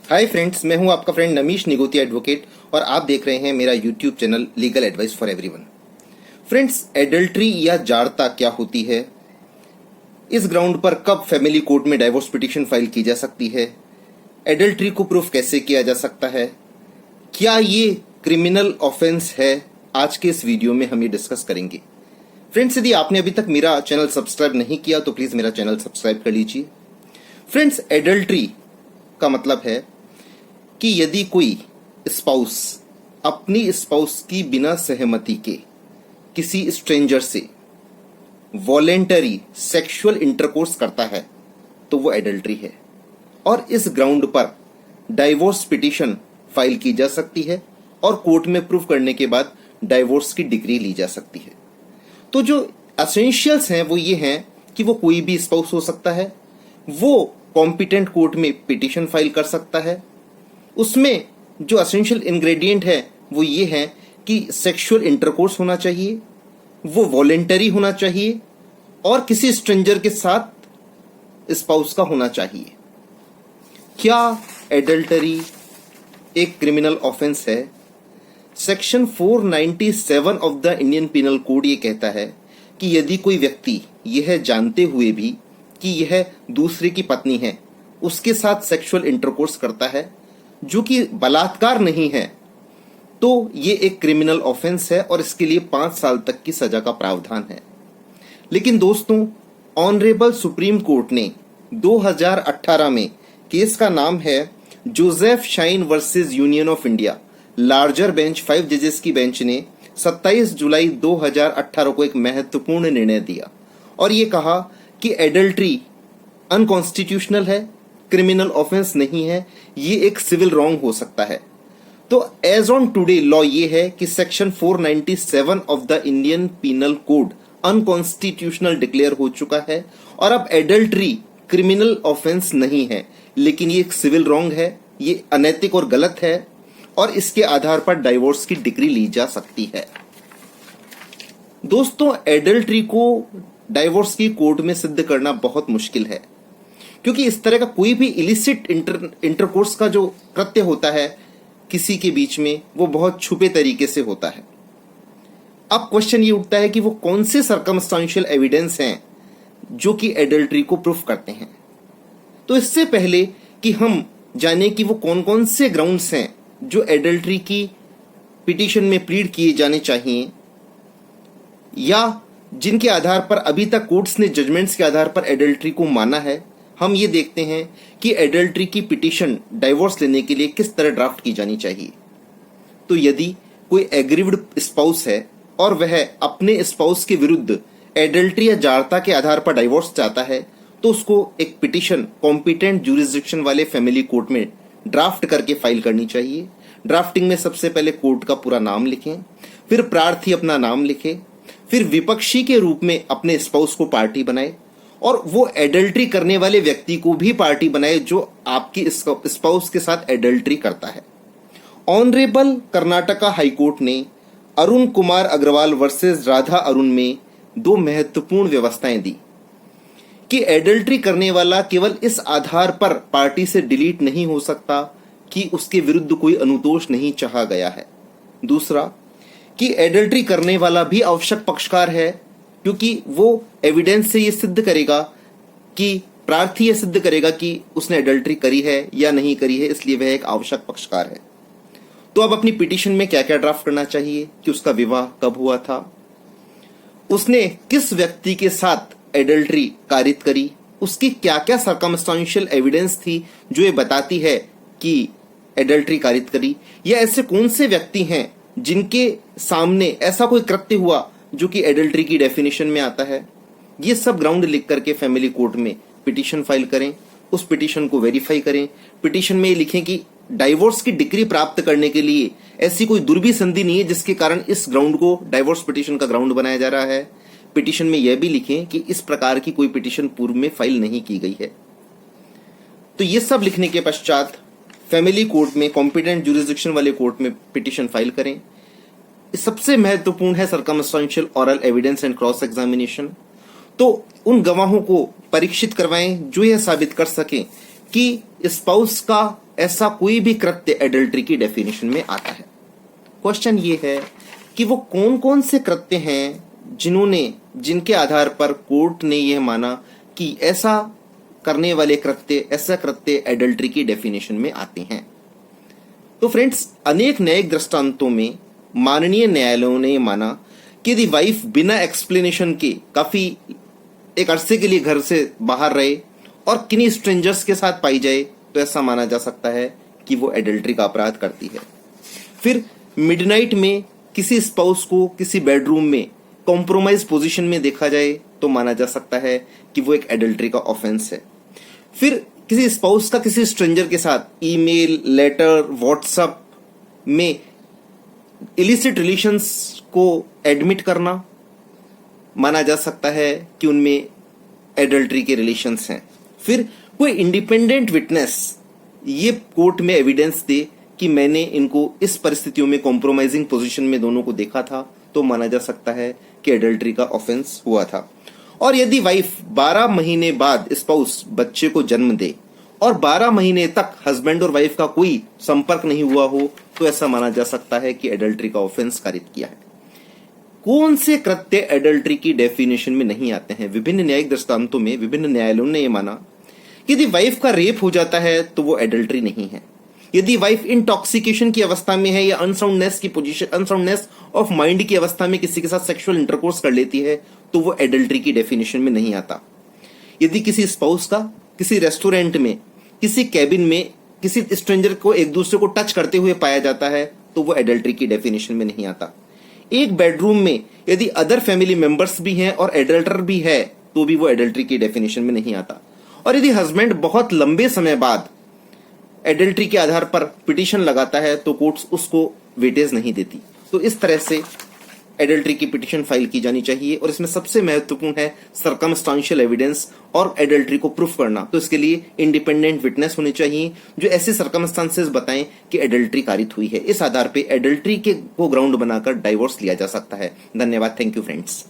Hi friends, मैं हूं आपका फ्रेंड नमीश निगोती एडवोकेट और आप देख रहे हैं मेरा YouTube channel legal advice for everyone. Friends, adultery या जाड़ता क्या होती है, इस ग्राउंड पर कब फैमिली कोर्ट में डाइवोर्स पिटीशन फाइल की जा सकती है, एडल्ट्री को प्रूफ कैसे किया जा सकता है, क्या ये क्रिमिनल ऑफेंस है, आज के इस वीडियो में हम ये डिस्कस करेंगे। फ्रेंड्स, यदि आपने अभी तक मेरा चैनल सब्सक्राइब नहीं किया तो प्लीज मेरा चैनल सब्सक्राइब कर लीजिए। फ्रेंड्स, एडल्ट्री का मतलब है कि यदि कोई स्पाउस अपनी स्पाउस की बिना सहमति के किसी स्ट्रेंजर से वॉलेंटरी सेक्सुअल इंटरकोर्स करता है तो वो एडल्ट्री है और इस ग्राउंड पर डाइवोर्स पिटीशन फाइल की जा सकती है और कोर्ट में प्रूफ करने के बाद डाइवोर्स की डिग्री ली जा सकती है। तो जो एसेंशियल्स हैं वो ये हैं कि वो कोई भी स्पाउस हो सकता है, वो कॉम्पिटेंट कोर्ट में पिटीशन फाइल कर सकता है। उसमें जो एसेंशियल इंग्रेडिएंट है वो ये है कि सेक्सुअल इंटरकोर्स होना चाहिए, वो वॉलेंटरी होना चाहिए और किसी स्ट्रेंजर के साथ स्पाउस का होना चाहिए। क्या एडल्टरी एक क्रिमिनल ऑफेंस है? Section 497 of the Indian penal code ये कहता है कि यदि कोई व्यक्ति यह जानते हुए भी कि यह दूसरे की पत्नी है उसके साथ सेक्सुअल इंटरकोर्स करता है जो कि बलात्कार नहीं है, तो ये एक क्रिमिनल ऑफेंस है और इसके लिए 5 साल तक की सजा का प्रावधान है। लेकिन दोस्तों, ऑनरेबल सुप्रीम कोर्ट ने 2018 में, केस का नाम है Joseph shine versus union of India, larger bench 5 जजेस की बेंच ने 27 जुलाई 2018 को एक महत्वपूर्ण निर्णय दिया और ये कहा कि एडल्ट्री अनकॉन्स्टिट्यूशनल है, क्रिमिनल ऑफेंस नहीं है, ये एक सिविल रॉन्ग हो सकता है। तो एज ऑन टुडे लॉ ये है कि section 497 of the Indian penal code unconstitutional declare हो चुका है और अब एडल्ट्री क्रिमिनल ऑफेंस नहीं है, लेकिन ये एक सिविल रॉन्ग है, ये अनैतिक और गलत है और इसके आधार पर डाइवोर्स की डिग्री ली जा सकती है। दोस्तों, एडल्ट्री को डाइवोर्स की कोर्ट में सिद्ध करना बहुत मुश्किल है क्योंकि इस तरह का कोई भी इलिसिट इंटरकोर्स का जो कृत्य होता है किसी के बीच में वो बहुत छुपे तरीके से होता है। अब क्वेश्चन ये उठता है कि वो कौन से सर्कमस्टांशियल एविडेंस हैं जो कि एडल्ट्री को प्रूफ करते हैं। तो इससे पहले कि हम जाने कि वो कौन कौन से ग्राउंड्स हैं जो एडल्ट्री की पिटीशन में प्लीड किए जाने चाहिए या जिनके आधार पर अभी तक कोर्ट्स ने जजमेंट्स के आधार पर एडल्ट्री को माना है, हम ये देखते हैं कि एडल्ट्री की पिटीशन डाइवोर्स लेने के लिए किस तरह ड्राफ्ट की जानी चाहिए। तो यदि कोई एग्रीव्ड स्पाउस है और वह अपने स्पाउस के विरुद्ध एडल्ट्री या जाड़ता के आधार पर डाइवोर्स चाहता है तो उसको एक पिटीशन कॉम्पिटेंट ज्यूरिसडिक्शन वाले फैमिली कोर्ट में ड्राफ्ट करके फाइल करनी चाहिए। ड्राफ्टिंग में सबसे पहले कोर्ट का पूरा नाम लिखें, फिर प्रार्थी अपना नाम लिखे, फिर विपक्षी के रूप में अपने स्पाउस को पार्टी बनाए और वो एडल्ट्री करने वाले व्यक्ति को भी पार्टी बनाए जो आपकी स्पाउस के साथ एडल्ट्री करता है। ऑनरेबल कर्नाटका हाईकोर्ट ने अरुण कुमार अग्रवाल वर्सेस राधा अरुण में 2 महत्वपूर्ण व्यवस्थाएं दी कि एडल्ट्री करने वाला केवल इस आधार पर पार्टी से डिलीट नहीं हो सकता कि उसके विरुद्ध कोई अनुतोष नहीं चाहा गया है। दूसरा, कि एडल्ट्री करने वाला भी आवश्यक पक्षकार है क्योंकि वो एविडेंस से ये सिद्ध करेगा कि प्रार्थी ये सिद्ध करेगा कि उसने एडल्ट्री करी है या नहीं करी है, इसलिए वह एक आवश्यक पक्षकार है। तो अब अपनी पिटीशन में क्या क्या ड्राफ्ट करना चाहिए कि उसका विवाह कब हुआ था, उसने किस व्यक्ति के साथ एडल्ट्री कारित करी, उसकी क्या क्या सर्कमस्टांशियल एविडेंस थी जो ये बताती है कि एडल्ट्री कारित करी, या ऐसे कौन से व्यक्ति हैं जिनके सामने ऐसा कोई कृत्य हुआ जो कि एडल्ट्री की डेफिनेशन में आता है। ये सब ग्राउंड लिख करके फैमिली कोर्ट में पिटीशन फाइल करें, उस पिटीशन को वेरीफाई करें। पिटीशन में ये लिखें कि डाइवोर्स की डिग्री प्राप्त करने के लिए ऐसी कोई दुर्भी संधि नहीं है जिसके कारण इस ग्राउंड को डाइवोर्स पिटीशन का ग्राउंड बनाया जा रहा है। पिटीशन में यह भी लिखें कि इस प्रकार की कोई पिटीशन पूर्व में फाइल नहीं की गई है। तो ये सब लिखने के पश्चात फैमिली कोर्ट में, कॉम्पिटेंट ज्यूरिसडिक्शन वाले कोर्ट में पिटीशन फाइल करें। सबसे महत्वपूर्ण है circumstantial oral evidence and cross examination. तो उन गवाहों को परीक्षित करवाएं जो यह साबित कर सकें कि स्पाउस का ऐसा कोई भी कृत्य एडल्ट्री की डेफिनेशन में आता है। क्वेश्चन ये है कि वो कौन कौन से कृत्य हैं जिनके आधार पर कोर्ट ने यह माना कि ऐसा करने वाले कृत्य, ऐसा कृत्य एडल्ट्री की डेफिनेशन में आते हैं। तो फ्रेंड्स, अनेक न्यायिक दृष्टांतों में माननीय न्यायालयों ने माना कि यदि वाइफ बिना एक्सप्लेनेशन के काफी एक अरसे के लिए घर से बाहर रहे और किन्हीं स्ट्रेंजर्स के साथ पाई जाए तो ऐसा माना जा सकता है कि वो एडल्ट्री का अपराध करती है। फिर मिडनाइट में किसी स्पाउस को किसी बेडरूम में कॉम्प्रोमाइज पोजीशन में देखा जाए तो माना जा सकता है कि वो एक एडल्ट्री का ऑफेंस है। फिर किसी स्पाउस का किसी स्ट्रेंजर के साथ ईमेल, लेटर, व्हाट्सएप में इलिसिट रिलेशंस को एडमिट करना माना जा सकता है कि उनमें एडल्ट्री के रिलेशंस हैं। फिर कोई इंडिपेंडेंट विटनेस ये कोर्ट में एविडेंस दे कि मैंने इनको इस परिस्थितियों में कॉम्प्रोमाइजिंग पोजीशन में दोनों को देखा था तो माना जा सकता है कि एडल्ट्री का ऑफेंस हुआ था। और यदि वाइफ 12 महीने बाद स्पाउस बच्चे को जन्म दे और 12 महीने तक हस्बैंड और वाइफ का कोई संपर्क नहीं हुआ हो तो ऐसा माना जा सकता है कि एडल्ट्री का ऑफेंस कारित किया है। कौन से कृत्य एडल्ट्री की डेफिनेशन में नहीं आते हैं? विभिन्न न्यायिक दृष्टांतों में विभिन्न न्यायालयों ने यह माना कि यदि वाइफ का रेप हो जाता है तो वो एडल्ट्री नहीं है। यदि वाइफ इंटॉक्सिकेशन की अवस्था में है या अनसाउंडनेस ऑफ माइंड की अवस्था में किसी के साथ सेक्सुअल इंटरकोर्स कर लेती है तो वो एडल्ट्री की डेफिनेशन में नहीं आता। यदि किसी स्पाउस का किसी रेस्टोरेंट में, किसी कैबिन में किसी स्ट्रेंजर को एक दूसरे को टच करते हुए पाया जाता है तो वो एडल्ट्री की डेफिनेशन में नहीं आता। एक बेडरूम में यदि अदर फैमिली मेंबर्स भी हैं और एडल्टर भी है तो भी वो एडल्ट्री की डेफिनेशन में नहीं आता। और यदि हस्बैंड बहुत लंबे समय बाद एडल्ट्री के आधार पर पिटीशन लगाता है तो कोर्ट्स उसको वेटेज नहीं देती। तो इस तरह से एडल्ट्री की पिटीशन फाइल की जानी चाहिए और इसमें सबसे महत्वपूर्ण है सर्कमस्टांशियल एविडेंस और एडल्ट्री को प्रूफ करना। तो इसके लिए इंडिपेंडेंट विटनेस होने चाहिए जो ऐसे सर्कमस्टांसेस बताएं कि एडल्ट्री कारित हुई है। इस आधार पर एडल्ट्री के को ग्राउंड बनाकर डाइवोर्स लिया जा सकता है। धन्यवाद। Thank you friends.